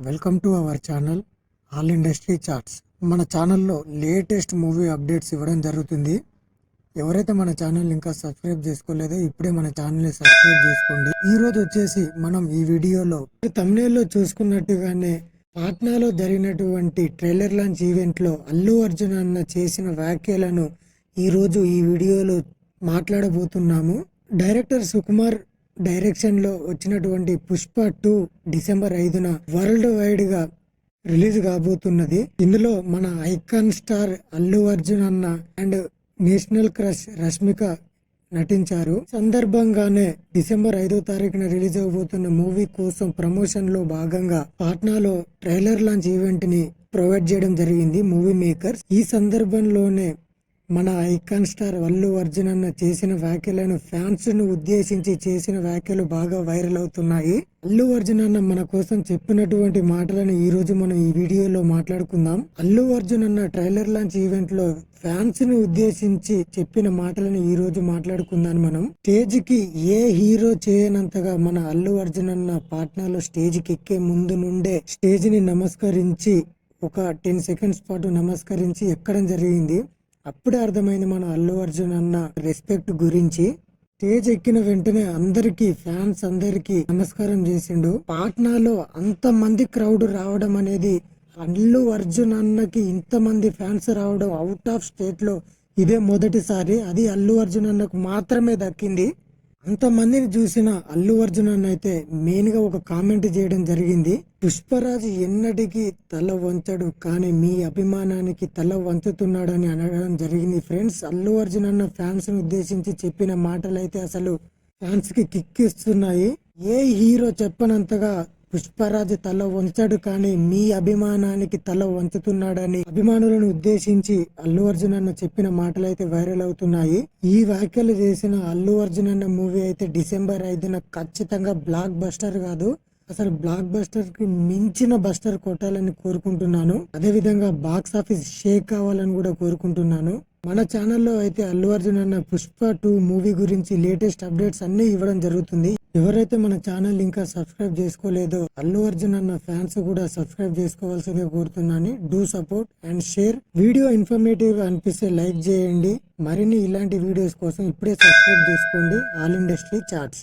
Welcome to our channel all industry charts. మన ఛానల్లో latest movie updates ఇవ్వడం జరుగుతుంది. ఎవరైతే మన ఛానల్ ఇంకా సబ్స్క్రైబ్ చేసుకోలేదో ఇప్పుడే మన ఛానల్ని సబ్స్క్రైబ్ చేసుకోండి. ఈ రోజు వచ్చేసి మనం ఈ వీడియోలో తమ్నేల్లో చూసుకున్నట్టుగానే పాట్నాలో జరిగినటువంటి ట్రైలర్ లాంచ్ ఈవెంట్లో అల్లు అర్జున్ అన్న చేసిన వ్యాఖ్యలను ఈరోజు ఈ వీడియోలో మాట్లాడబోతున్నాము. డైరెక్టర్ సుకుమార్ డైరెక్షన్ లో వచ్చినటువంటి పుష్ప 2 డిసెంబర్ 5న వరల్డ్ వైడ్ గా రిలీజ్ కాబోతున్నది. ఇందులో మన ఐకాన్ స్టార్ అల్లు అర్జున్ అన్న అండ్ నేషనల్ క్రష్ రష్మిక నటించారు. సందర్భంగానే డిసెంబర్ 5వ తారీఖున రిలీజ్ అవబోతున్న మూవీ కోసం ప్రమోషన్ లో భాగంగా పాట్నాలో ట్రైలర్ లాంచ్ ఈవెంట్ ని ప్రొవైడ్ చేయడం జరిగింది మూవీ మేకర్స్. ఈ సందర్భంలోనే మన ఐకాన్ స్టార్ అల్లు అర్జున్ అన్న చేసిన వ్యాఖ్యలను ఫ్యాన్స్ ను ఉద్దేశించి చేసిన వ్యాఖ్యలు బాగా వైరల్ అవుతున్నాయి. అల్లు అర్జున్ అన్న మన కోసం చెప్పినటువంటి మాటలను ఈ రోజు మనం ఈ వీడియోలో మాట్లాడుకుందాం. అల్లు అర్జున్ అన్న ట్రైలర్ లాంచ్ ఈవెంట్ లో ఫ్యాన్స్ ను ఉద్దేశించి చెప్పిన మాటలను ఈ రోజు మాట్లాడుకుందాం. మనం స్టేజ్ కి ఏ హీరో చేయనంతగా మన అల్లు అర్జున్ అన్న పాట్నాలో స్టేజ్ కి ఎక్కే ముందు నుండే స్టేజ్ ని నమస్కరించి ఒక 10 సెకండ్స్ పాటు నమస్కరించి ఎక్కడం జరిగింది. అప్పుడే అర్థమైంది మన అల్లు అర్జున్ అన్న రెస్పెక్ట్ గురించి. స్టేజ్ ఎక్కిన వెంటనే ఫ్యాన్స్ అందరికి నమస్కారం చేసిండు. పాట్నాలో అంత మంది క్రౌడ్ రావడం అనేది, అల్లు అర్జున్ అన్నకి ఇంతమంది ఫ్యాన్స్ రావడం అవుట్ ఆఫ్ స్టేట్ లో ఇదే మొదటిసారి. అది అల్లు అర్జున్ అన్నకు మాత్రమే దక్కింది. అంతమందిని చూసిన అల్లు అర్జున్ అన్న అయితే మెయిన్ గా ఒక కామెంట్ చేయడం జరిగింది. పుష్పరాజు ఎన్నటికీ తల వంచడు, కానీ మీ అభిమానానికి తల వంచుతున్నాడని అనడం జరిగింది. ఫ్రెండ్స్, అల్లు అర్జున్ అన్న ఫ్యాన్స్ ను ఉద్దేశించి చెప్పిన మాటలు అయితే అసలు ఫ్యాన్స్ కి కిక్కిస్తున్నాయి. ఏ హీరో చెప్పనంతగా పుష్పరాజు తల వంచడు, కానీ మీ అభిమానానికి తల వంచుతున్నాడని అభిమానులను ఉద్దేశించి అల్లు అర్జున్ అన్న చెప్పిన మాటలు అయితే వైరల్ అవుతున్నాయి. ఈ వ్యాఖ్యలు చేసిన అల్లు అర్జున్ అన్న మూవీ అయితే డిసెంబర్ 5న ఖచ్చితంగా బ్లాక్ బస్టర్ కాదు, అసలు బ్లాక్ బస్టర్ కి మించిన బస్టర్ కొట్టాలని కోరుకుంటున్నాను. అదే విధంగా బాక్స్ ఆఫీస్ షేక్ కావాలని కూడా కోరుకుంటున్నాను. మన ఛానల్లో అయితే అల్లు అర్జున్ అన్న పుష్ప 2 మూవీ గురించి లేటెస్ట్ అప్డేట్స్ అన్ని ఇవ్వడం జరుగుతుంది. ఎవరైతే మన ఛానల్ ఇంకా సబ్స్క్రైబ్ చేసుకోలేదో అల్లు అర్జున్ అన్న ఫ్యాన్స్ కూడా సబ్స్క్రైబ్ చేసుకోవాల్సిందిగా కోరుతున్నాను. Do support and share. Video informative గా అనిపిస్తే లైక్ చేయండి. మరిన్ని ఇలాంటి వీడియోస్ కోసం ఇప్పుడే సబ్స్క్రైబ్ చేసుకోండి ఆల్ ఇండస్ట్రీ చార్ట్స్.